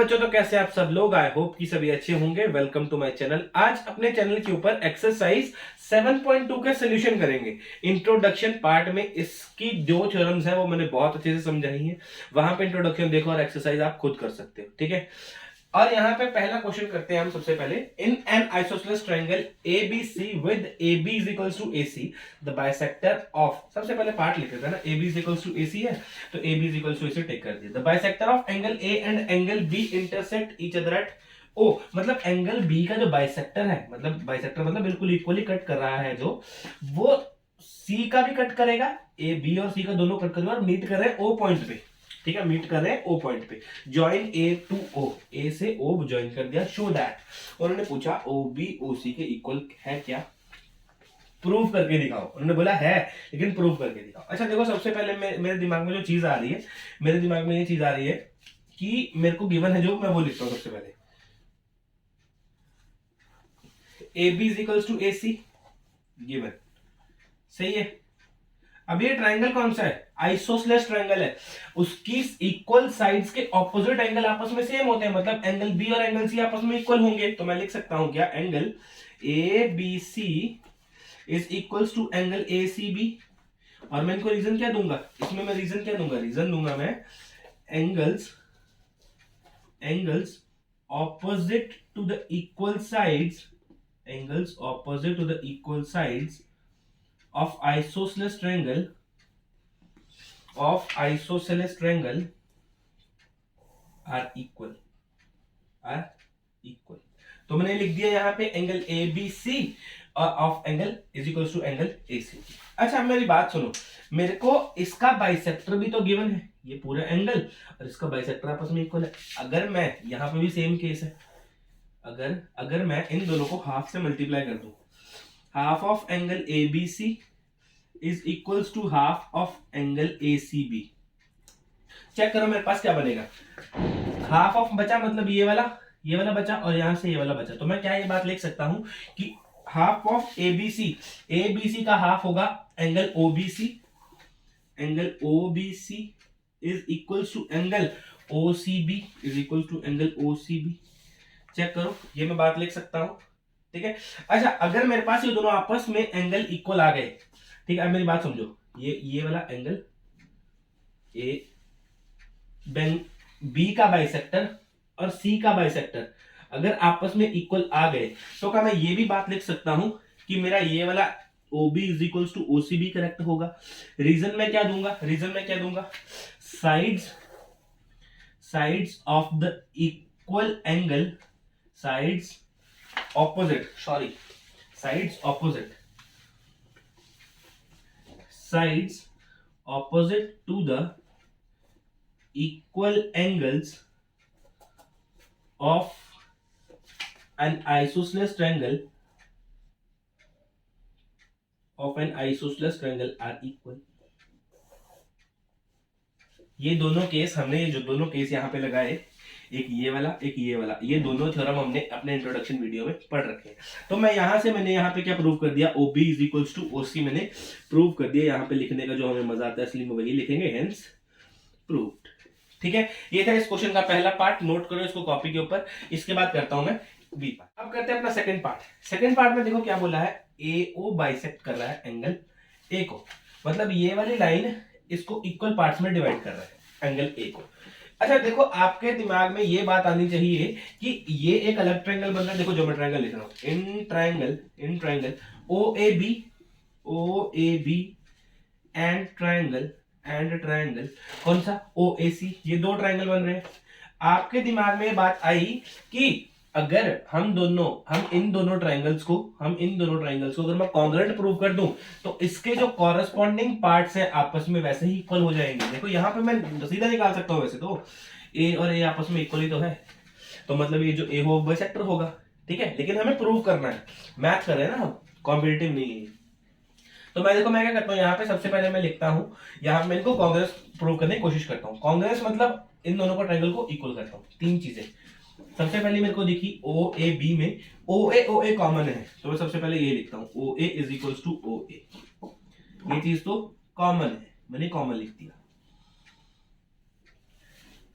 बच्चों, तो कैसे आप सब लोग? आई होप कि सभी अच्छे होंगे। Welcome to my channel. आज अपने चैनल के ऊपर एक्सरसाइज 7.2 के सोल्यूशन करेंगे। इंट्रोडक्शन पार्ट में इसकी जो थ्योरम्स हैं वो मैंने बहुत अच्छे से समझाई हैं। वहां पे इंट्रोडक्शन देखो और एक्सरसाइज आप खुद कर सकते हो, ठीक है। और यहाँ पे पहला क्वेश्चन करते हैं हम सबसे पहले। In an isosceles triangle ABC with AB is equals to AC, the bisector of, सबसे पहले पार्ट लिख देते हैं ना, AB is equals to AC है तो AB is equals to AC take कर दिया। The bisector of angle A and angle B intersect each other at O, मतलब एंगल B का जो बाइसेक्टर है, मतलब बाइसेक्टर मतलब बिल्कुल इक्वली कट कर रहा है, जो वो C का भी कट करेगा, A B और C का दोनों कट करेगा और मीट कर रहे हैं O पॉइंट पे, ठीक है, मीट कर रहे हैं O पॉइंट पे। Join A to O, A से O ज्वाइन कर दिया। शो दैट, उन्होंने पूछा OB OC के इक्वल है क्या, प्रूव करके दिखाओ। उन्होंने बोला है लेकिन प्रूव करके दिखाओ। अच्छा देखो, सबसे पहले मेरे दिमाग में जो चीज आ रही है, मेरे दिमाग में ये चीज आ रही है कि मेरे को गिवन है जो, मैं वो लिखता हूं सबसे पहले। AB is equals to AC given, सही है। अब ये ट्रायंगल कौन सा है? आइसोसेलेस ट्रायंगल है। उसकी इक्वल साइड्स के ऑपोजिट एंगल आपस में सेम होते हैं, मतलब एंगल B और एंगल C आपस में इक्वल होंगे। तो मैं लिख सकता हूं क्या, angle ABC is equals to angle ACB। और मैं इनको रीजन क्या दूंगा, इसमें मैं रीजन क्या दूंगा, रीजन दूंगा मैं angles opposite to the equal sides, angles opposite to the equal sides of isosceles triangle are equal, तो मैंने लिख दिया यहाँ पे angle ABC of angle is equal to angle AC। अच्छा मेरी बात सुनो, मेरे को इसका बाइसेक्टर भी तो गिवन है, ये पूरा एंगल और इसका बाइसेक्टर आपस में इक्वल है। अगर मैं यहाँ पे भी सेम केस है, अगर मैं इन दोनों को हाफ से मल्टीप्लाई कर दूं, half of angle ABC is equals to half of angle ACB। Check करो मेरे पास क्या बनेगा, हाफ ऑफ बचा, मतलब ये वाला बचा और यहां से ये वाला बचा। तो मैं क्या ये बात लिख सकता हूं कि हाफ ऑफ ABC का हाफ होगा angle OBC is equals to angle OCB is equal to angle OCB। Check करो, ये मैं बात लिख सकता हूं, ठीक है। अच्छा अगर मेरे पास ये दोनों आपस में एंगल इक्वल आ गए, ठीक है, अब मेरी बात समझो, ये वाला एंगल ए B का बाइसेक्टर और C का बाइसेक्टर अगर आपस में इक्वल आ गए, तो क्या मैं ये भी बात लिख सकता हूं कि मेरा ये वाला OB is equals to OCB correct होगा। रीजन में क्या दूंगा, sides of the equal angle, sides opposite to the equal angles of an isosceles triangle are equal। ये दोनों केस हमने, ये जो दोनों केस यहाँ पे लगाए, एक ये वाला, ये दोनों थ्योरम हमने अपने इंट्रोडक्शन वीडियो में पढ़ रखे हैं। तो मैं मैंने यहाँ पे क्या प्रूव कर दिया, OB is equals to OC मैंने प्रूव कर दिया। यहाँ पे लिखने का जो हमें मजा आता है इसलिए वही लिखेंगे, हेंस प्रूव्ड, ठीक है। ये था इस क्वेश्चन का पहला पार्ट, नोट करो इसको कॉपी के ऊपर। इसके बाद करता हूं मैं बी पार्ट। अब करते हैं अपना सेकंड पार्ट में देखो क्या बोला है, AO बाइसेक्ट कर रहा है एंगल A को, मतलब ये वाली लाइन इसको इक्वल पार्ट्स में डिवाइड कर रहा है एंगल A को। अच्छा देखो, आपके दिमाग में ये बात आनी चाहिए कि ये एक अलग ट्रायंगल बन रहा है। देखो जो मैं ट्रायंगल लिख रहा हूं, in triangle OAB and triangle कौन सा, OAC, ये दो ट्रायंगल बन रहे हैं। आपके दिमाग में बात आई कि अगर इन दोनों ट्रायंगल्स को अगर मैं कॉन्ग्रुएंट प्रूव कर दूं तो इसके जो कॉरेस्पॉन्डिंग पार्ट्स हैं आपस में वैसे ही इक्वल हो जाएंगे। देखो यहाँ पे मैं सीधा निकाल सकता हूं, वैसे तो A और A आपस में इक्वल ही तो है, तो मतलब ये जो A हो बाइसेक्टर होगा, ठीक है। लेकिन हमें प्रूव करना है, मैथ कर रहे हैं ना हम, कॉम्पिटिटिव नहीं है। तो मैं क्या करता हूँ, यहाँ पे सबसे पहले मैं लिखता हूँ, यहाँ मैं इनको कांग्रेस प्रूव करने की कोशिश करता हूँ। कांग्रेस मतलब इन दोनों को ट्रायंगल को इक्वल करता हूँ। तीन चीजें, सबसे पहले मेरे को देखी OAB में OA कॉमन है, तो मैं सबसे पहले ये लिखता हूँ, OA is equals to OA, ये चीज तो कॉमन है, मैंने कॉमन लिख दिया।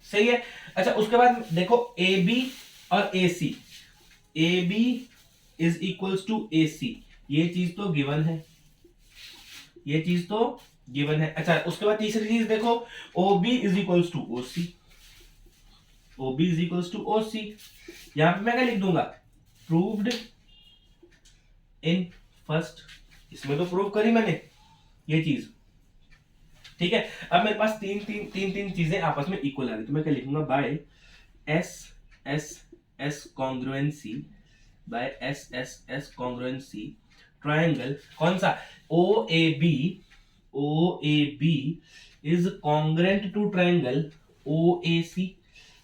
सही है। अच्छा उसके बाद देखो ए बी और A C, A B is equals to A C, ये चीज तो गिवन है, ये चीज तो गिवन है। अच्छा उसके बाद तीसरी चीज देखो, O B is equals to O C, O B is equals to O C. यहां पे मैं क्या लिख दूंगा, प्रूव्ड इन फर्स्ट, इसमें तो प्रूव करी मैंने ये चीज, ठीक है। अब मेरे पास तीन चीजें आपस में इक्वल आ गई, तो मैं क्या लिखूंगा, by S S S congruency, by S S S congruency triangle कौन सा, O A B, O A B is congruent to triangle O A C.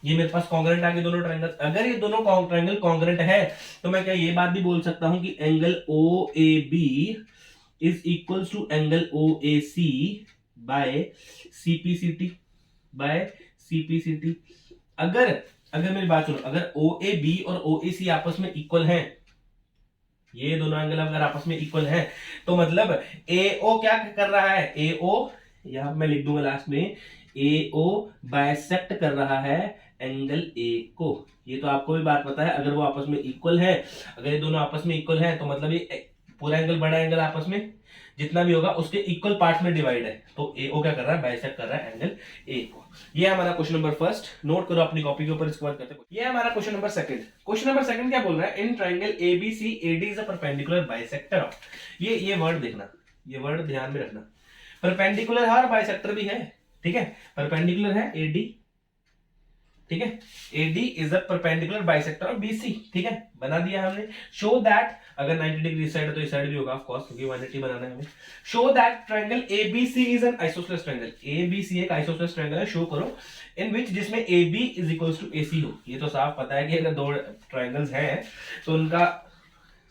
ये मेरे पास कॉन्ग्रुएंट आ गए दोनों ट्रायंगल। अगर ये दोनों ट्रायंगल कॉन्ग्रुएंट है तो मैं क्या ये बात भी बोल सकता हूं कि angle O A B is equals to angle O A C by CPCT, by CPCT. अगर अगर मेरी बात सुनो, अगर ओ ए बी और ओ ए सी आपस में इक्वल हैं, ये दोनों एंगल अगर आपस में इक्वल हैं, तो मतलब ए ओ क्या कर रहा है, ए ओ यहां मैं लिख दूंगा लास्ट में, ए ओ बाइसेक्ट कर रहा है एंगल ए को। ये तो आपको भी बात पता है, अगर वो आपस में इक्वल है, अगर ये दोनों आपस में इक्वल है तो मतलब ये पूरा एंगल बड़ा एंगल आपस में जितना भी होगा उसके इक्वल पार्ट में डिवाइड है, तो ए ओ क्या कर रहा है, बाइसेक्ट कर रहा है एंगल ए को। ये हमारा क्वेश्चन नंबर फर्स्ट, नोट करो अपनी कॉपी के ऊपर, इसके बाद करते हैं। ये हमारा question number second. Question number second क्या बोल रहा है, in triangle ABC AD is a perpendicular bisector of, ये वर्ड देखना, ये वर्ड ध्यान में रखना, परपेंडिकुलर है और बाइसेक्टर भी है, ठीक है। परपेंडिकुलर है एडी, ठीक है, AD is a perpendicular bisector of BC, ठीक है, बना दिया हमने। शो दैट, अगर 90 डिग्री इस साइड तो इस साइड भी होगा ऑफ कोर्स, क्योंकि 180 बनाना है हमें। Show that triangle ABC is an isosceles triangle, ABC एक आइसोसेलेस ट्रायंगल है, शो करो इन विच जिसमें AB is equals to AC हो। ये तो साफ पता है कि अगर दो ट्रायंगल्स हैं तो उनका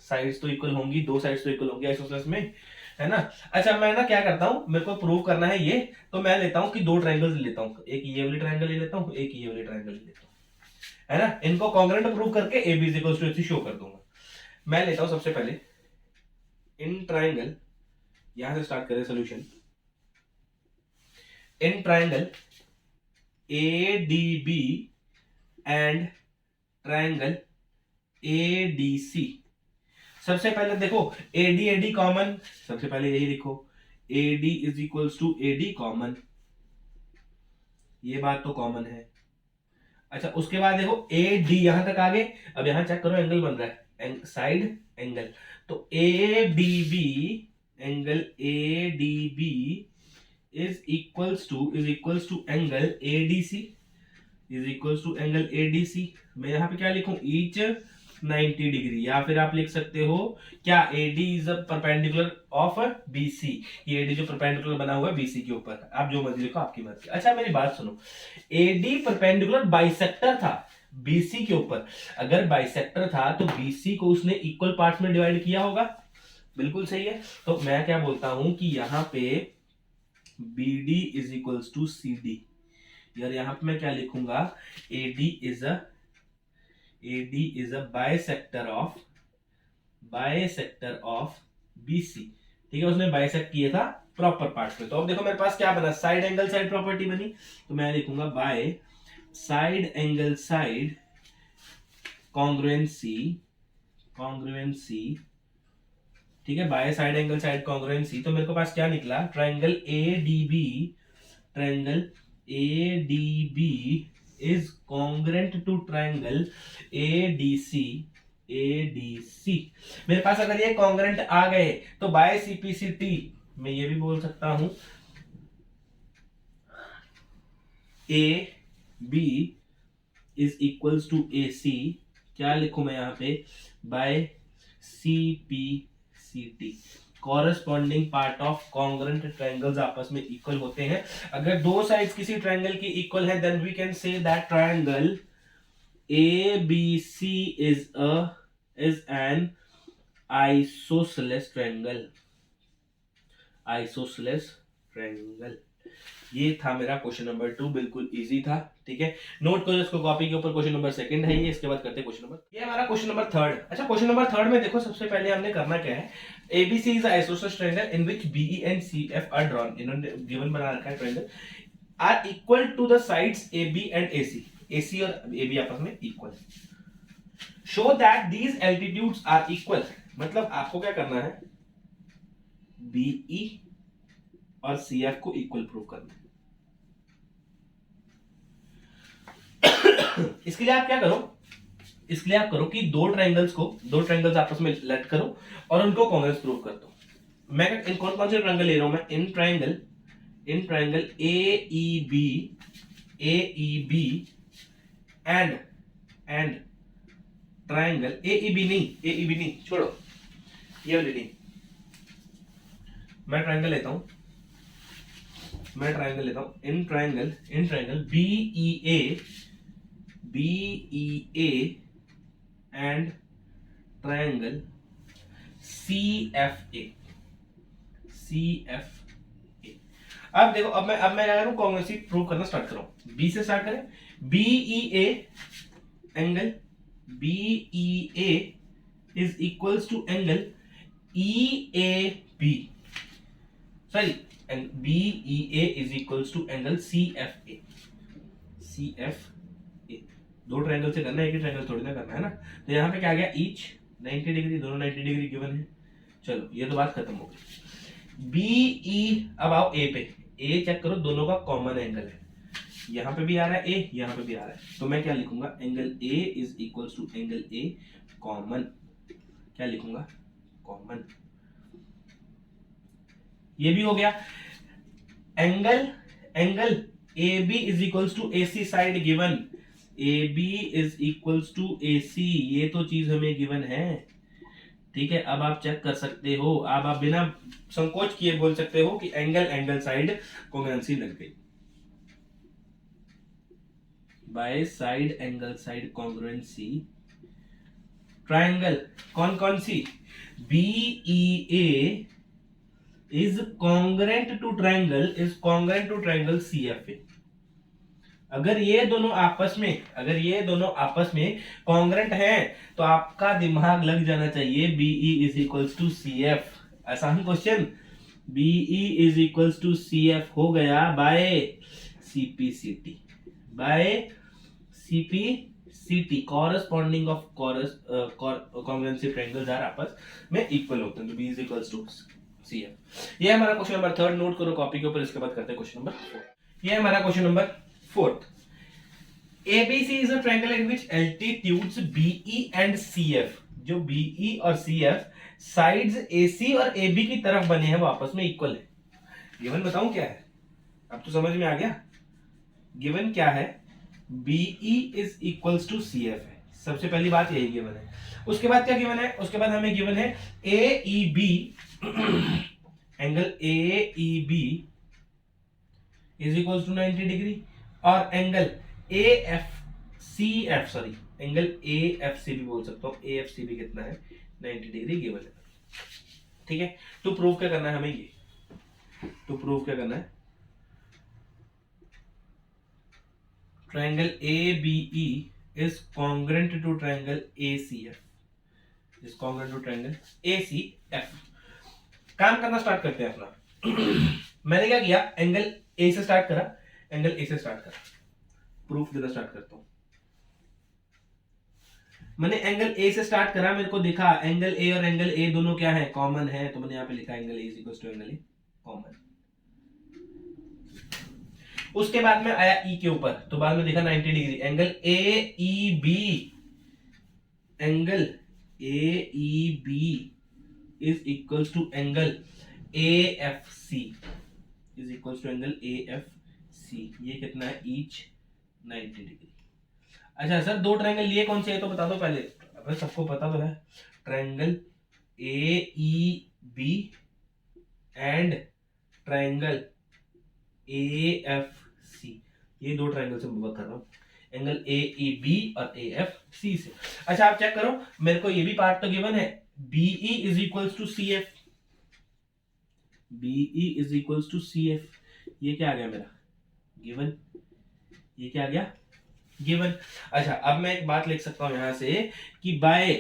साइड्स तो इक्वल होंगी, दो साइड्स तो इक्वल होंगी आइसोसेलेस में, है ना। अच्छा मैं ना क्या करता हूं, मेरे को प्रूव करना है ये, तो मैं लेता हूं कि दो ट्रायंगल्स लेता हूं, एक ये वाली ट्रायंगल ले लेता हूं, एक ये वाली ट्रायंगल ले लेता हूं, है ना। इनको कॉन्ग्रुएंट प्रूव करके A B equals to AC show कर दूंगा। मैं लेता हूं सबसे पहले इन ट्रायंगल, यहां से स्टार्ट करें solution, in triangle ADB and triangle ADC। सबसे पहले देखो AD AD कॉमन, सबसे पहले यही लिखो, AD is equals to AD common, ये बात तो कॉमन है। अच्छा उसके बाद देखो AD यहां तक आ गए, अब यहां चेक करो एंगल बन रहा है साइड एंगल, तो ADB angle ADB is equals to angle ADC, is equals to angle ADC। मैं यहां पे क्या लिखूं, ईच 90 डिग्री, या फिर आप लिख सकते हो क्या, AD is a perpendicular of BC, ये AD जो परपेंडिकुलर बना हुआ है BC के ऊपर, आप जो मर्जी लिखो आपकी मर्जी। अच्छा मेरी बात सुनो, AD परपेंडिकुलर बाइसेक्टर था BC के ऊपर, अगर बाइसेक्टर था तो BC को उसने इक्वल पार्ट्स में डिवाइड किया होगा, बिल्कुल सही है। तो मैं क्या बोलता हूं कि यहां पे BD is equals to CD, यार यहां पे मैं क्या लिखूंगा, AD is a bisector of BC, ठीक है, उसने बाइसेक्ट किया था प्रॉपर पार्ट पे। तो अब देखो मेरे पास क्या बना, साइड एंगल साइड प्रॉपर्टी बनी, तो मैं लिखूंगा by side angle side congruency, ठीक है, by side angle side congruency. तो मेरे को पास क्या निकला, triangle ADB is congruent to triangle ADC। मेरे पास अगर ये कॉन्ग्रेंट आ गए तो बाय CPCT मैं ये भी बोल सकता हूं AB is equals to AC, क्या लिखूं मैं यहां पे, by CPCT, corresponding part of congruent triangles आपस में इक्वल होते हैं। अगर दो साइड्स किसी ट्रायंगल की इक्वल है then we can say that triangle ABC is an isosceles triangle। ये था मेरा क्वेश्चन नंबर 2, बिल्कुल इजी था, ठीक है। नोट करो इसको कॉपी के ऊपर, क्वेश्चन नंबर सेकंड है ये। इसके बाद करते हैं क्वेश्चन नंबर, ये हमारा क्वेश्चन नंबर थर्ड। अच्छा क्वेश्चन नंबर थर्ड में देखो सबसे पहले हमने करना क्या है, ABC is isosceles triangle in which BE and CF are drawn, इन्होंने गिवन बना रखा है triangle, are equal to the sides A B and A C, A C और ए बी आपस में equal. Show that these altitudes are equal, मतलब आपको क्या करना है, बीई और सी एफ को इक्वल प्रूव करना है। इसके लिए आप क्या करो, इसके लिए आप करो कि दो ट्रायंगल्स आपस में लेट करो और उनको कॉन्ग्रुएंस प्रूव कर दो। मैं इन कौन कौन से ट्रायंगल ले रहा हूं मैं, in triangle A B and triangle A B नहीं, छोड़ो ये वाली नहीं, मैं ट्रायंगल लेता हूं in triangle BEA and triangle CFA। अब देखो, अब मैं क्या करूं, कॉन्ग्रुएंसी प्रूव करना स्टार्ट करूं। बी से स्टार्ट करें, BEA angle BEA is equals to angle EAB, sorry BEA is equals to angle CFA। दो ट्रायंगल से करना है, एक ही ट्रायंगल थोड़ी ना करना है ना। तो यहाँ पे क्या आ गया, ईच 90 डिग्री, दोनों 90 डिग्री गिवन है। चलो ये तो बात खत्म हो गई। BE, अब आओ ए पे, ए चेक करो, दोनों का कॉमन एंगल है, यहाँ पे भी आ रहा है ए, यहाँ पे भी आ रहा है, तो मैं क्या लिखूंगा, angle A is equals to angle A common, क्या लिखूंगा, कॉमन। ये भी हो गया। Angle AB is equals to AC side given, AB is equals to AC, ये तो चीज हमें गिवन है, ठीक है। अब आप चेक कर सकते हो, अब आप बिना संकोच किए बोल सकते हो कि एंगल साइड कॉन्ग्रुएंसी लग गई, by side angle side congruency. Triangle कौन सी, BEA is congruent to triangle CFA। अगर ये दोनों आपस में कॉन्ग्रेंट हैं तो आपका दिमाग लग जाना चाहिए, BE is equals to CF। आसान question, BE is equals to CF हो गया by CPCT, corresponding of congruency triangles are आपस में इक्वल होते हैं, तो B is equals to CF। ये हमारा क्वेश्चन नंबर 3, नोट करो कॉपी के ऊपर। इसके बाद करते हैं क्वेश्चन नंबर 4। ये हमारा question number 4। ABC is a triangle in which altitudes BE and CF, जो BE और CF साइड्स AC और AB की तरफ बने हैं, वो आपस में इक्वल है। गिवन बताऊं क्या है, अब तो समझ में आ गया। गिवन क्या है, BE is equals to CF है, सबसे पहली बात यही गिवन है। उसके बाद क्या गिवन है, उसके बाद हमें गिवन है AEB angle AEB is equals to 90 degree और angle AFCF, sorry angle AFC भी बोल सकता हूं, AFC भी कितना है, 90 डिग्री गिवन है, ठीक है। तो प्रूव क्या करना है हमें, ये तो प्रूव क्या करना है, triangle ABE is congruent to triangle ACF, is congruent to triangle ACF। काम करना स्टार्ट करते हैं अपना। मैंने क्या किया, एंगल A से स्टार्ट करा, प्रूफ देना स्टार्ट करता हूं। मैंने एंगल A से स्टार्ट करा, मेरे को दिखा एंगल A और एंगल A दोनों क्या है, कॉमन है, तो मैंने यहां पे लिखा angle A is equal to angle A common. उसके बाद में आया E के ऊपर, तो बाद में देखा 90 degree, angle AEB is equals to angle AFC is equals to angle AFC, ये कितना है, ईच 90 डिग्री। अच्छा सर, दो ट्रायंगल लिए कौन से है तो बता दो पहले, अब सबको पता तो है, triangle AEB and triangle AFC, ये दो ट्रायंगल से बात कर रहा हूं, एंगल AEB और AFC से। अच्छा आप चेक करो, मेरे को ये भी पार्ट तो गिवन है, BE is equals to CF, ये क्या आ गया मेरा, गिवन, ये क्या आ गया, गिवन। अच्छा अब मैं एक बात लिख सकता हूं यहां से कि by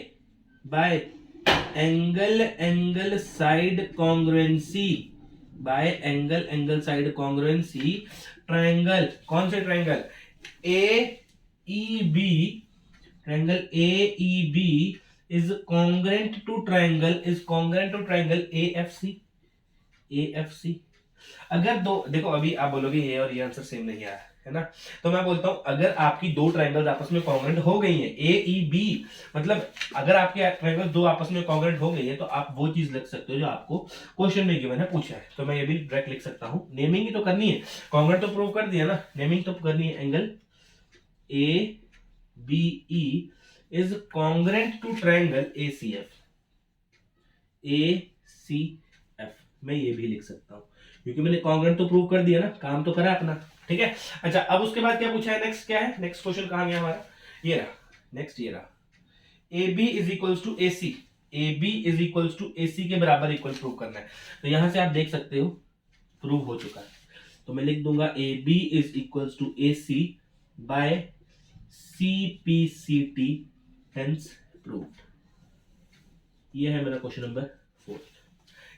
angle side congruency by angle angle side congruency triangle, कौन से triangle, A E B, triangle A E B is congruent to triangle, is congruent to triangle A F C, A F C. अगर दो, देखो अभी आप बोलोगे ये और ये आंसर सेम नहीं आया है ना, तो मैं बोलता हूं अगर आपकी दो ट्रायंगल्स आपस में कॉन्ग्रुएंट हो गई हैं, ए ई बी, मतलब अगर आपके ट्रायंगल दो आपस में कॉन्ग्रुएंट हो गई है, तो आप वो चीज लिख सकते हो जो आपको क्वेश्चन में गिवन है, पूछा है। तो मैं ये भी डायरेक्ट लिख सकता हूं, नेमिंग ही तो करनी है, कॉन्ग्रुएंट तो प्रूव कर दिया ना, नेमिंग तो करनी है। Angle A B E is congruent to triangle A C F, A C F, मैं ये भी लिख सकता हूं क्योंकि मैंने कॉन्ग्रुएंट तो प्रूव कर दिया ना, काम तो करा अपना, ठीक है। अच्छा, अब उसके बाद क्या पूछा है, नेक्स्ट क्या है, नेक्स्ट क्वेश्चन कहां गया हमारा, ये रहा, नेक्स्ट ये रहा, A B is equals to A C, A B is equals to A C के बराबर इक्वल प्रूव करना है। तो यहां से आप देख सकते हो प्रूव हो चुका है, तो मैं लिख दूंगा A B is equals to A C by C P C T, hence proved. ये है मेरा क्वेश्चन नंबर 4।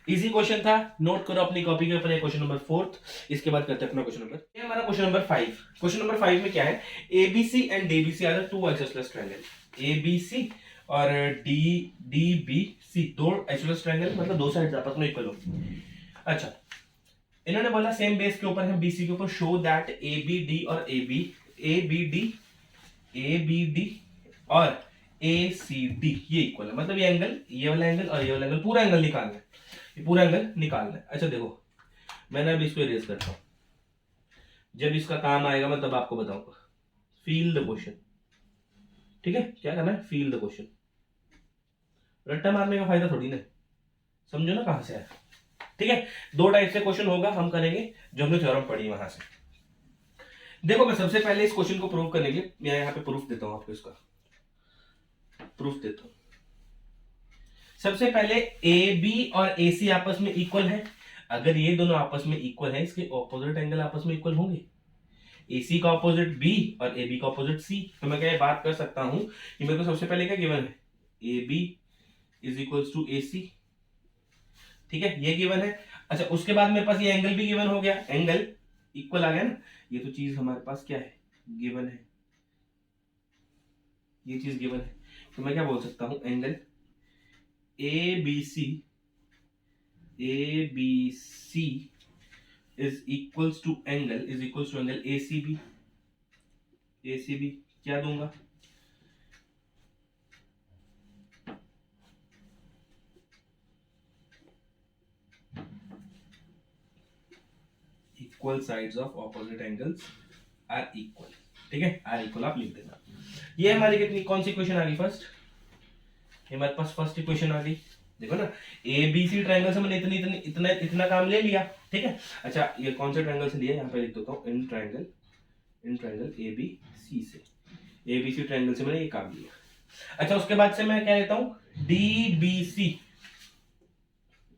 इजी क्वेश्चन था, नोट करो अपनी कॉपी के ऊपर, क्वेश्चन नंबर 4। इसके बाद करते हैं अपना क्वेश्चन नंबर, ये हमारा क्वेश्चन नंबर 5। क्वेश्चन नंबर 5 में क्या है, ABC and DBC are the two isosceles triangle, ABC और डी डीबीसी दो आइसोसेलेस ट्रायंगल, मतलब दो साइड्स आपस में इक्वल होंगी। अच्छा, इन्होंने बोला सेम बेस के ऊपर है, बीसी के ऊपर, show that A B D और ए बी और ए सी डी ये इक्वल है, मतलब ये एंगल, ये वाला एंगल और ये वाला एंगल, पूरा एंगल निकालना है, ये पूरा एंगल निकालना है। अच्छा देखो, मैंने अब इसको इरेज करता हूं, जब इसका काम आएगा मैं तब आपको बताऊंगा। फील द क्वेश्चन, ठीक है, क्या करना है, फील द क्वेश्चन, रट्टा मारने का फायदा थोड़ी ना, समझो ना कहां से आया, ठीक है। दो टाइप से क्वेश्चन होगा, हम करेंगे जो हमने थ्योरम पढ़ी वहां से। देखो, मैं सबसे पहले इस क्वेश्चन को प्रूव करने के लिए मैं यहाँ पे प्रूफ देता हूं आपको, इसका प्रूफ देता हूं। सबसे पहले ए बी और ए सी आपस में इक्वल है, अगर ये दोनों आपस में इक्वल है, इसके ऑपोजिट एंगल आपस में इक्वल होंगे, AC का ऑपोजिट B और AB का ऑपोजिट C। तो मैं क्या बात कर सकता हूं कि मेरे को सबसे पहले क्या गिवन है, AB is equals to AC, ठीक है, ये गिवन है। अच्छा, उसके बाद मेरे पास ये एंगल भी गिवन हो गया, एंगल इक्वल आ गया ना, ये तो चीज हमारे पास क्या है, गिवन है, ये चीज गिवन है। तो मैं क्या बोल सकता हूं, angle ABC is equals to angle ACB क्या दूंगा, equal sides of opposite angles are equal, ठीक है, आर इक्वल आप लिख देना। ये हमारी कितनी कौन सी क्वेश्चन आ गई, फर्स्ट, ये हमारे पास फर्स्ट इक्वेशन आ गई। देखो ना, ए बी सी ट्रायंगल से मैंने इतना काम ले लिया, ठीक है। अच्छा, ये कौन से ट्रायंगल से लिया, यहाँ पे लिख देता हूँ, इन ट्रायंगल ए बी सी से, ए बी सी ट्रायंगल से मैंने ये काम लिया। अच्छा, उसके बाद से मैं क्या लेता हूँ, D B C,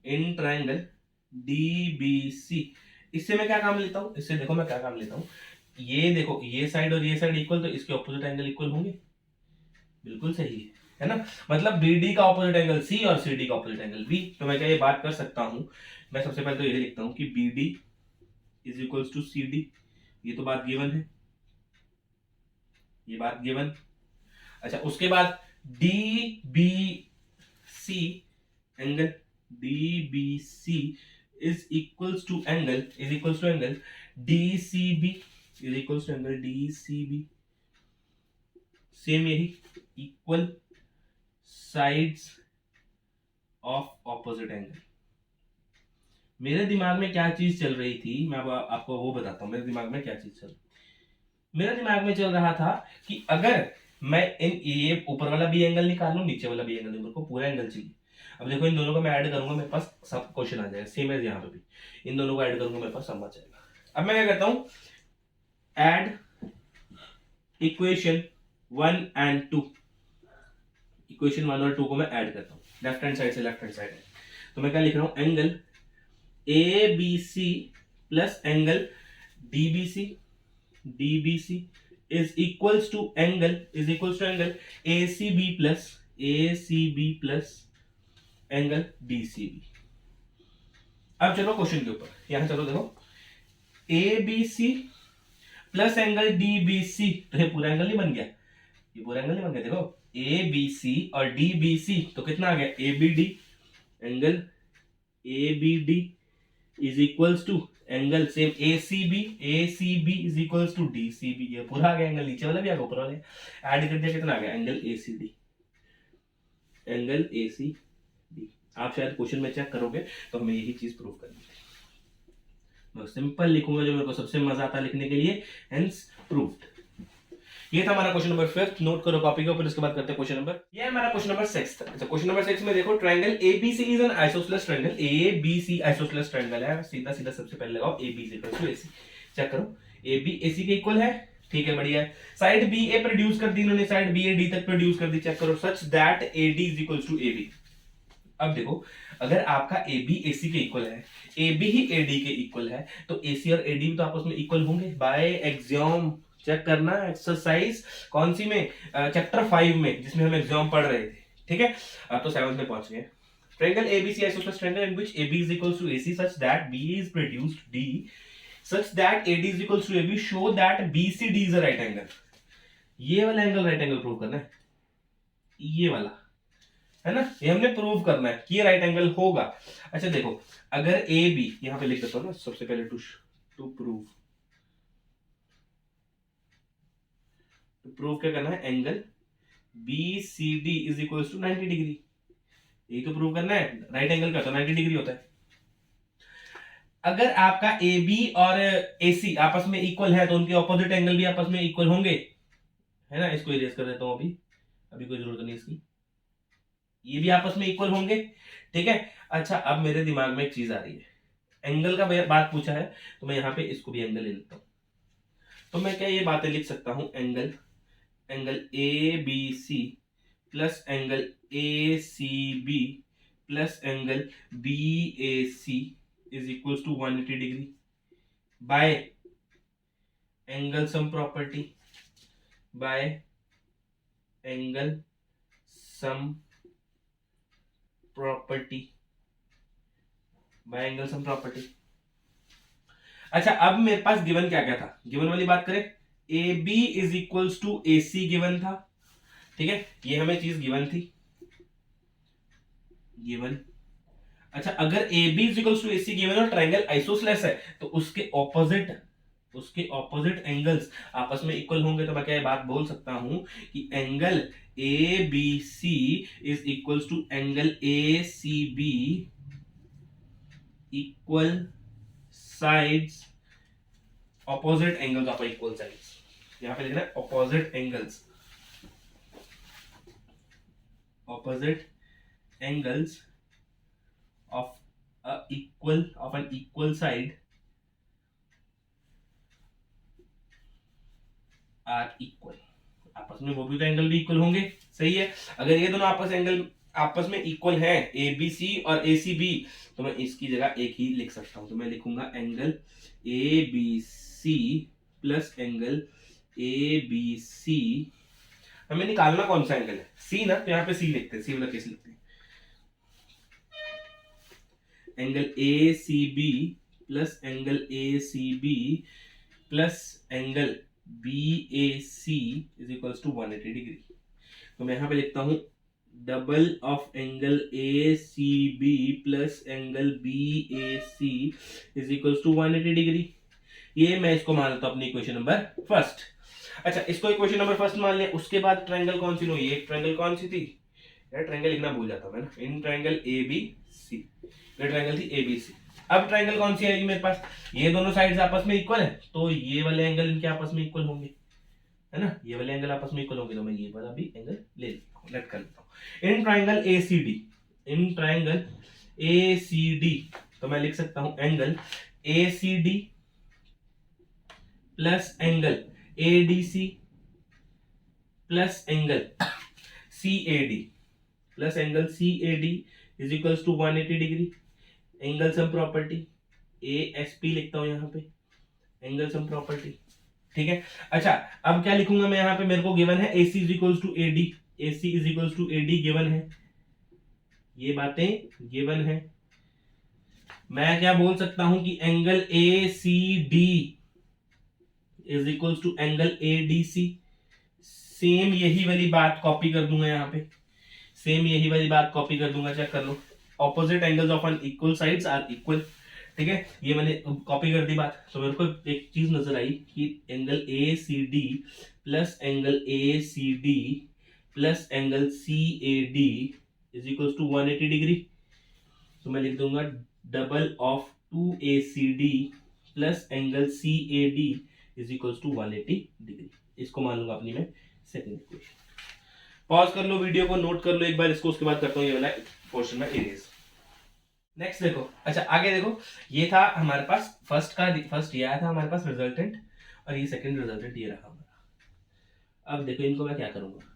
in triangle D B C, इससे मैं क्या काम लेता हूँ, इससे देखो मैं क्या काम लेता हूँ, ये देखो ये साइड और ये साइड इक्वल, तो इसके ऑपोजिट एंगल इक्वल होंगे, बिल्कुल सही है ना, मतलब BD का ऑपोजिट एंगल C और CD का ऑपोजिट एंगल B। तो मैं क्या ये बात कर सकता हूं, मैं सबसे पहले तो ये लिखता हूं कि BD is equals to CD, ये तो बात गिवन है, ये बात गिवन। अच्छा, उसके बाद DBC angle, DBC is equals to angle DCB is equals to angle DCB, same यही, equal sides of opposite angle. मेरे दिमाग में क्या चीज चल रही थी, मैं अब आपको वो बताता हूं, मेरे दिमाग में क्या चीज चल, मेरे दिमाग में चल रहा था कि अगर मैं ये ऊपर वाला भी एंगल निकाल लूं, नीचे वाला भी एंगल, मेरे को पूरा एंगल चाहिए। अब देखो, इन दोनों को मैं ऐड करूंगा, मेरे पास सब क्वेश्चन आ जाएगा, सेम एज यहाँ पे भी, इन दोनों को ऐड करूंगा, मेरे पास सब आ जाएगा। अब मैं क्या करता हूं, ऐड इक्वेशन 1 एंड 2, इक्वेशन 1 और 2 को मैं ऐड करता हूँ, लेफ्ट हैंड साइड से लेफ्ट हैंड साइड है। तो मैं क्या लिख रहा हूँ, angle ABC plus angle DBC is equals to angle ACB plus angle DCB। अब चलो क्वेश्चन के ऊपर, यहां चलो देखो, A B C plus angle D B C, तो ये पूरा एंगल नहीं बन गया, ये पूरा एंगल नहीं बन गया। देखो ए बी सी और डी बी सी, तो कितना आ गया, A B D, angle A B D is equals to angle same A C B is equals to D C B. ये पूरा आ गया एंगल, नीचे वाला भी आ गया ऊपर वाले, ऐड कर दिया, कितना आ गया, angle A C D, angle A C D. आप शायद क्वेश्चन में चेक करोगे तो हमें यही चीज प्रूव करनी है। मैं सिंपल लिखूंगा जो मेरे को सबसे मजा आता है लिखने के लिए, हेंस प्रूव्ड। ये था हमारा क्वेश्चन नंबर 5, नोट करो कॉपी के ऊपर, इसके बाद करते हैं क्वेश्चन नंबर, ये है हमारा क्वेश्चन नंबर 6 था। अच्छा क्वेश्चन नंबर 6 में देखो, triangle ABC is an isosceles triangle, ABC isosceles triangle है, सीधा सीधा सबसे पहले लगाओ ABC equal to AC, check करो एबी एसी के इक्वल है, ठीक है बढ़िया है। साइड बी ए प्रोड्यूस कर दी इन्होंने, साइड बी ए डी तक प्रोड्यूस कर दी, चेक करो such that AD is equal to AB. अब देखो अगर आपका AB AC के इक्वल है, AB ही AD के इक्वल है, तो AC और AD भी तो आपस में इक्वल होंगे बाय एक्सियोम। चेक करना एक्सरसाइज कौन सी में, चैप्टर 5 में, जिसमें हम एक्सियोम पढ़ रहे थे, ठीक है। अब तो 7th में पहुंच गए। Triangle ABC isosceles triangle in which AB is equal to AC such that B is produced D such that AD is equal to AB, show that BCD is a right angle। ये वाला angle right angle prove करना है, ये वाला है ना, ये हमने प्रूव करना है कि ये राइट एंगल होगा। अच्छा देखो अगर ए बी, यहां पे लिख देता हूं ना सबसे पहले, टू प्रूव क्या करना है, angle B C D is equal to 90 degree, यही तो प्रूव करना है। राइट एंगल का तो 90 डिग्री होता है। अगर आपका ए बी और ए सी आपस में इक्वल है तो उनके ऑपोजिट एंगल भी आपस में इक्वल होंगे, है ना। इसको इरेज कर देता हूं, अभी कोई जरूरत नहीं इसकी, ये भी आपस में इक्वल होंगे, ठीक है। अच्छा अब मेरे दिमाग में एक चीज आ रही है, एंगल का बात पूछा है तो मैं यहाँ पे इसको भी एंगल ले लेता हूं। तो मैं क्या ये बातें लिख सकता हूं, angle A B C plus angle A C B plus angle B A C is equal to 180 degree by angle sum property, by angle sum property, by angle sum property. अच्छा अब मेरे पास गिवन क्या क्या था, given वाली बात करें, A B is equals to A C given था, ठीक है, ये हमें चीज गिवन थी, गिवन। अच्छा अगर A B is equals to A C given और ट्रायंगल आइसोसेलेस है तो उसके ऑपोजिट एंगल्स आपस में इक्वल होंगे, तो मैं क्या ये बात बोल सकता हूं कि angle A B C is equals to angle A C B equal sides, opposite angles of equal sides, यहां पे लिखना है opposite angles, opposite angles of an equal side are equal. आपस में वो भी तो एंगल भी इक्वल होंगे, सही है। अगर ये दोनों आपस में इक्वल है, ए बी सी और ए सी बी, तो मैं इसकी जगह एक ही लिख सकता हूं, तो मैं लिखूंगा angle A B C plus angle A B C. हमें निकालना कौन सा एंगल है, सी ना, तो यहां पे सी लिखते हैं, सी वाला केस लिखते हैं, angle A C B plus angle A C B plus angle B A C is equal to 180 degree. तो मैं यहां पे लिखता हूं double of angle A C B plus angle B A C is equal to 180 degree. ये मैं इसको मान लेता हूं अपनी इक्वेशन नंबर फर्स्ट। अच्छा इसको इक्वेशन नंबर फर्स्ट मान लिया, उसके बाद ट्रायंगल कौन सी लो, ये ट्रायंगल कौन सी थी यार, ट्रायंगल लिखना भूल जाता मैं ना, इन ट्रायंगल ए बी सी, ये ट्रायंगल थी ए बी सी। अब ट्रायंगल कौन सी आएगी मेरे पास, ये दोनों साइड्स आपस में इक्वल है, तो ये वाले एंगल इनके आपस में इक्वल होंगे, है ना, ये वाले एंगल आपस में इक्वल होंगे, तो मैं ये वाला भी एंगल ले लेट कर लेता हूं। In triangle A C D, in triangle A C D, तो मैं लिख सकता हूं angle A C D plus angle A D C plus angle C A D plus angle C A D is equals to 180 degree. Angle sum property A S P लिखता हूं यहां पे, angle sum property, ठीक है। अच्छा अब क्या लिखूंगा मैं यहां पे, मेरे को गिवन है A C is equals to A D, A C is equals to A D given है, ये बातें गिवन है, मैं क्या बोल सकता हूं कि angle A C D is equals to angle A D C. Same यही वाली बात कॉपी कर दूंगा यहाँ पे, सेम यही वाली बात कॉपी कर दूंगा, चेक कर लो। Opposite angles of an equal sides are equal, ठीक है, ये मैंने कॉपी कर दी बात। तो मेरे को एक चीज नजर आई कि angle A C D plus angle A C D plus angle C A D is equal to 180 degree. तो मैं लिख दूंगा double of 2ACD plus angle CAD is equal to 180 degree. इसको मान लूंगा अपनी मैं सेकंड इक्वेशन। पॉज कर लो वीडियो को, नोट कर लो एक बार इसको, उसके बाद करता हूँ ये वाला पोर्शन में इरेज। नेक्स्ट देखो, अच्छा आगे देखो, ये था हमारे पास फर्स्ट ये आया था हमारे पास रिजल्टेंट, और ये सेकंड रिजल्टेंट ये रहा हमारा। अब देखो इनको मैं क्या करूंगा,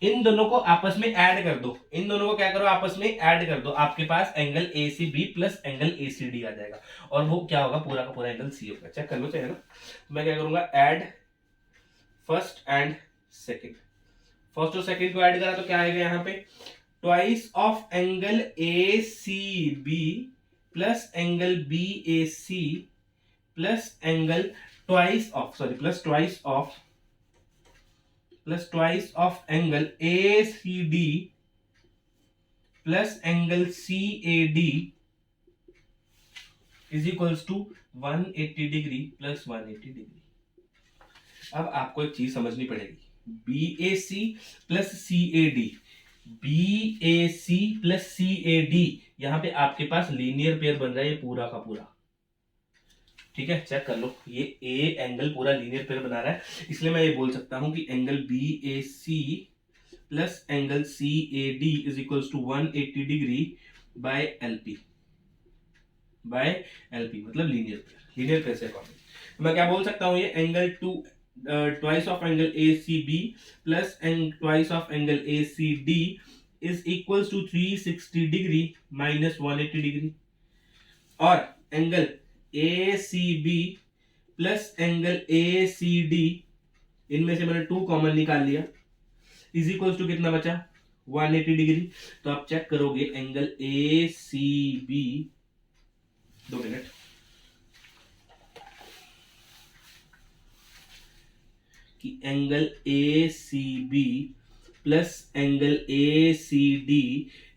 इन दोनों को आपस में ऐड कर दो, इन दोनों को क्या करो आपस में ऐड कर दो, आपके पास angle ACB plus angle ACD आ जाएगा, और वो क्या होगा, पूरा का पूरा एंगल C होगा। चेक कर लो चाहिए ना। मैं क्या करूंगा, add first and second. First और सेकंड को ऐड करा तो क्या आएगा यहाँ पे, twice of angle ACB plus angle BAC plus angle twice of angle ACD plus angle CAD is equals to 180 degree plus 180 degree. अब आपको एक चीज समझनी पड़ेगी, BAC plus CAD, BAC plus CAD, यहां पे आपके पास लीनियर पेयर बन रहा है ये पूरा का पूरा, ठीक है, चेक कर लो, ये ए एंगल पूरा लीनियर पेयर बना रहा है, इसलिए मैं ये बोल सकता हूं कि angle BAC plus angle CAD is equals to 180 degree by LP मतलब लीनियर पेयर से अकॉर्डिंग मैं क्या बोल सकता हूं, ये angle twice of angle ACB plus twice of angle ACD is equals to 360 degree minus 180 degree, और angle ACB plus angle ACD, इनमें से मैंने 2 कॉमन निकाल लिया, इज इक्वल्स टू कितना बचा, 180 डिग्री। तो आप चेक करोगे एंगल ACB, 2 मिनट, कि angle ACB plus angle ACD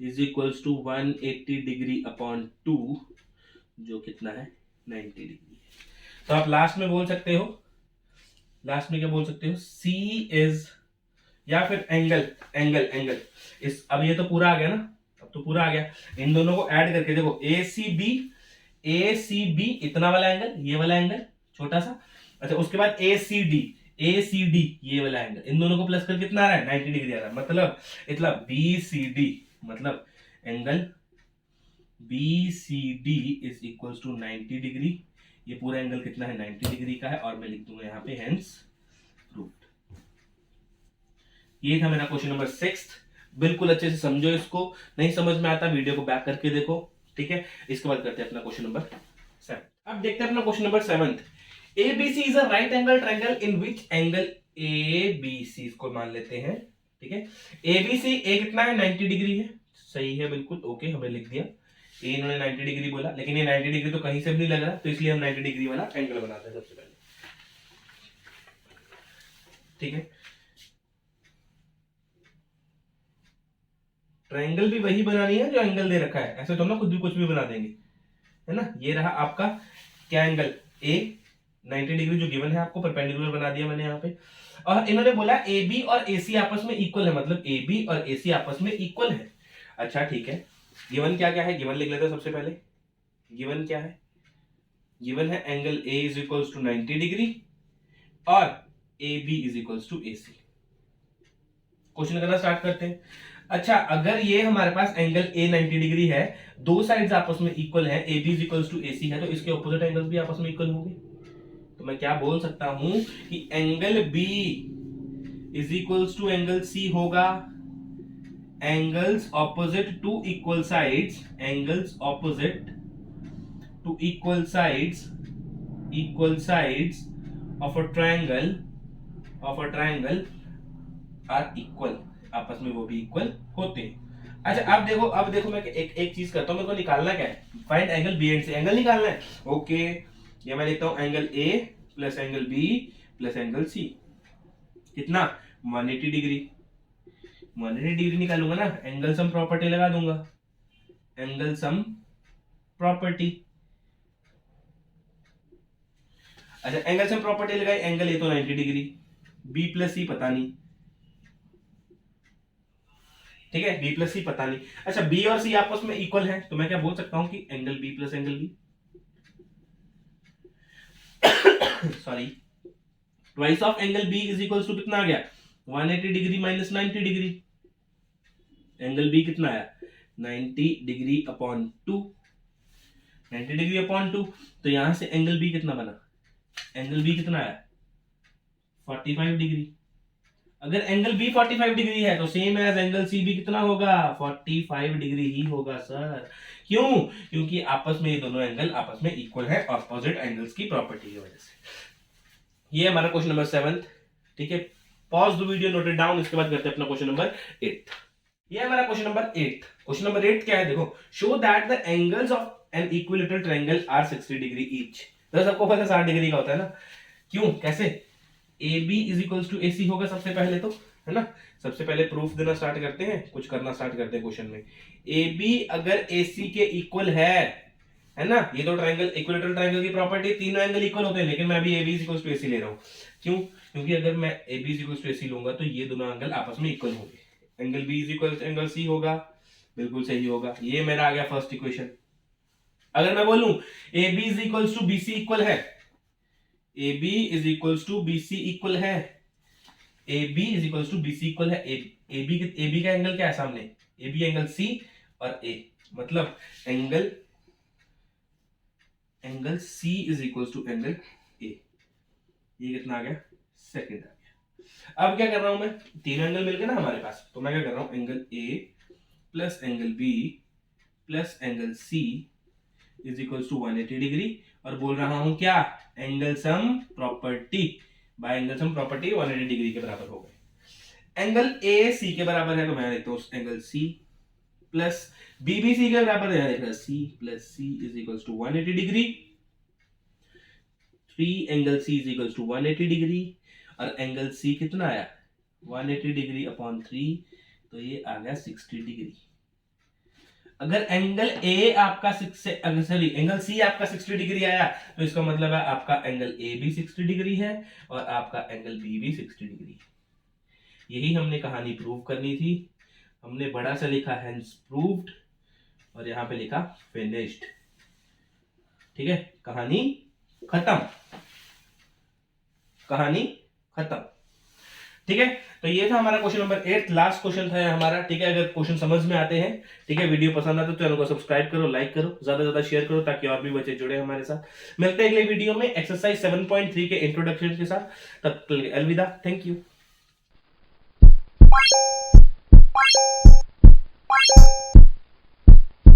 is equals to 180 degree upon 2, जो कितना है 90 डिग्री। तो आप लास्ट में बोल सकते हो, लास्ट में क्या बोल सकते हो, C इज, या फिर एंगल इस, अब ये तो पूरा आ गया ना, अब तो पूरा आ गया, इन दोनों को ऐड करके देखो, ACB इतना वाला एंगल, ये वाला एंगल छोटा सा, अच्छा उसके बाद ACD ये वाला एंगल, इन दोनों को प्लस कर कितना आ रहा है, 90 डिग्री आ रहा है, मतलब BCD, मतलब angle BCD is equals to 90 degree. ये पूरा एंगल कितना है, 90 डिग्री का है, और मैं लिख दूंगा यहाँ पे हेंस प्रूव्ड। ये था मेरा क्वेश्चन नंबर 6। बिल्कुल अच्छे से समझो इसको, नहीं समझ में आता वीडियो को बैक करके देखो, ठीक है। इसके बाद करते हैं अपना क्वेश्चन नंबर 7। अब देखते हैं अपना question number 7। ABC is a right angle triangle in which angle ABC, इसको मान लेते हैं, ठीक है। ABC ए कितना है, 90 डिग्री है, सही है बिल्कुल, ओके, हमें लिख दिया। ए इन्होंने 90 डिग्री बोला, लेकिन ये 90 डिग्री तो कहीं से भी नहीं लग रहा, तो इसलिए हम 90 डिग्री वाला एंगल बनाते हैं सबसे पहले, ठीक है। ट्रायंगल भी वही बनानी है जो एंगल दे रखा है, ऐसे तो ना कुछ भी बना देंगे, है ना। ये रहा आपका क्या एंगल ए, 90 डिग्री जो गिवन है आपको, परपेंडिकुलर बना दिया मैंने यहाँ पे, और इन्होंने बोला AB और AC आपस में इक्वल है, मतलब AB और AC आपस में इक्वल है। अच्छा ठीक है, गिवन क्या क्या है, गिवन लिख लेते हैं सबसे पहले। गिवन क्या है, गिवन है angle A is equals to 90 degree और AB is equals to AC। Question करना स्टार्ट करते हैं। अच्छा, अगर ये हमारे पास एंगल A 90 डिग्री है, दो साइड्स आपस में इक्वल है, AB is equals to AC है, तो इसके ऑपोजिट एंगल्स भी आपस में इक्वल होंगे। तो मैं क्या बोल सकता हूं कि angle B is equals to angle C होगा, angles opposite to equal sides, angles opposite to equal sides of a triangle are equal, आपस में वो भी इक्वल होते हैं। अच्छा अब देखो मैं एक चीज करता हूँ, मेरे को निकालना क्या है, find angle B and C, angle निकालना है। ओके, ये मैं लिखता हूँ angle A plus angle B plus angle C, कितना 180 डिग्री। 180 डिग्री निकालूंगा ना, एंगल सम प्रॉपर्टी लगा दूंगा, एंगल सम प्रॉपर्टी। अच्छा एंगल सम प्रॉपर्टी लगाई, एंगल ए तो 90 डिग्री, बी प्लस सी पता नहीं, ठीक है, बी प्लस सी पता नहीं। अच्छा बी और सी आपस में इक्वल है, तो मैं क्या बोल सकता हूं कि angle B plus angle B sorry, twice of angle B is equal to कितना आ गया, 180 degree minus 90 degree. Angle B कितना आया, 90 डिग्री अपॉन 2, 90 डिग्री अपॉन 2, तो यहां से एंगल बी कितना बना, एंगल बी कितना आया 45 डिग्री। अगर एंगल बी 45 डिग्री है तो सेम एज एंगल सी भी कितना होगा, 45 डिग्री ही होगा सर। क्यों, क्योंकि आपस में ये दोनों एंगल आपस में इक्वल है ऑपोजिट एंगल्स की प्रॉपर्टी की वजह से। ये हमारा क्वेश्चन नंबर 7, ठीक है। Pause the video, note it down, इसके बाद करते हैं अपना क्वेश्चन नंबर 8। ये हमारा क्वेश्चन नंबर 8। क्वेश्चन नंबर 8 क्या है, देखो, show that the angles of an equilateral triangle are 60 degree each. तो सबको पता है 60 डिग्री का होता है ना, क्यों, कैसे, A B is equals to A C होगा सबसे पहले, तो है ना। सबसे पहले प्रूफ देना स्टार्ट करते हैं, कुछ करना स्टार्ट करते हैं क्वेश्चन में। ए बी अगर ए सी के इक्वल है ना, ये तो ट्रायंगल, इक्विलेटरल ट्रायंगल की प्रॉपर्टी, तीनों एंगल इक्वल होते हैं, लेकिन मैं अभी A B is equals to A C ले रहा हूं। क्यों, क्योंकि अगर मैं A B is equals to A C लूंगा तो ये दोनों एंगल आपस में इक्वल होंगे, angle B is equal angle C होगा, बिल्कुल सही होगा। ये मेरा आ गया फर्स्ट इक्वेशन। अगर मैं बोलूं A B is equals to B C equal है, A B is equals to B C equal है, A B is equals to B C equal है, ए बी का एंगल क्या है सामने, ए बी एंगल सी और A, मतलब angle C is equals to angle A. ये कितना आ गया, सेकंड आ गया। अब क्या कर रहा हूं मैं, तीन एंगल मिल गए ना हमारे पास, तो मैं क्या कर रहा हूं, angle A plus angle B plus angle C is equals to 180 degree, और बोल रहा हूं क्या, angle sum property, by angle sum property 180 degree के बराबर हो गए। एंगल ए सी के बराबर है, तो मैं लिखता हूं एंगल सी प्लस बी भी सी के बराबर है, C plus C is equals to 180 degree, 3 angle C is equals to 180 degree, और एंगल सी कितना आया 180 डिग्री अपॉन 3, तो ये आ गया 60 डिग्री। अगर एंगल ए आपका एंगल सी आपका 60 डिग्री आया, तो इसका मतलब है आपका एंगल ए भी 60 डिग्री है और आपका एंगल बी भी 60 डिग्री। यही हमने कहानी प्रूव करनी थी। हमने बड़ा सा लिखा हेंस प्रूव्ड और यहां पे लिखा फिनिश्ड, ठीक है, कहानी खत्म, कहानी खत्म, ठीक है। तो ये था हमारा क्वेश्चन नंबर 8, लास्ट क्वेश्चन था हमारा, ठीक है। अगर क्वेश्चन समझ में आते हैं, ठीक है, वीडियो पसंद आता तो चैनल को सब्सक्राइब करो, लाइक करो, ज्यादा से ज्यादा शेयर करो, ताकि और भी बच्चे जुड़े हमारे साथ। मिलते हैं अगले वीडियो में एक्सरसाइज 7.3 के इंट्रोडक्शन के साथ, तब तक के लिए अलविदा, थैंक यू।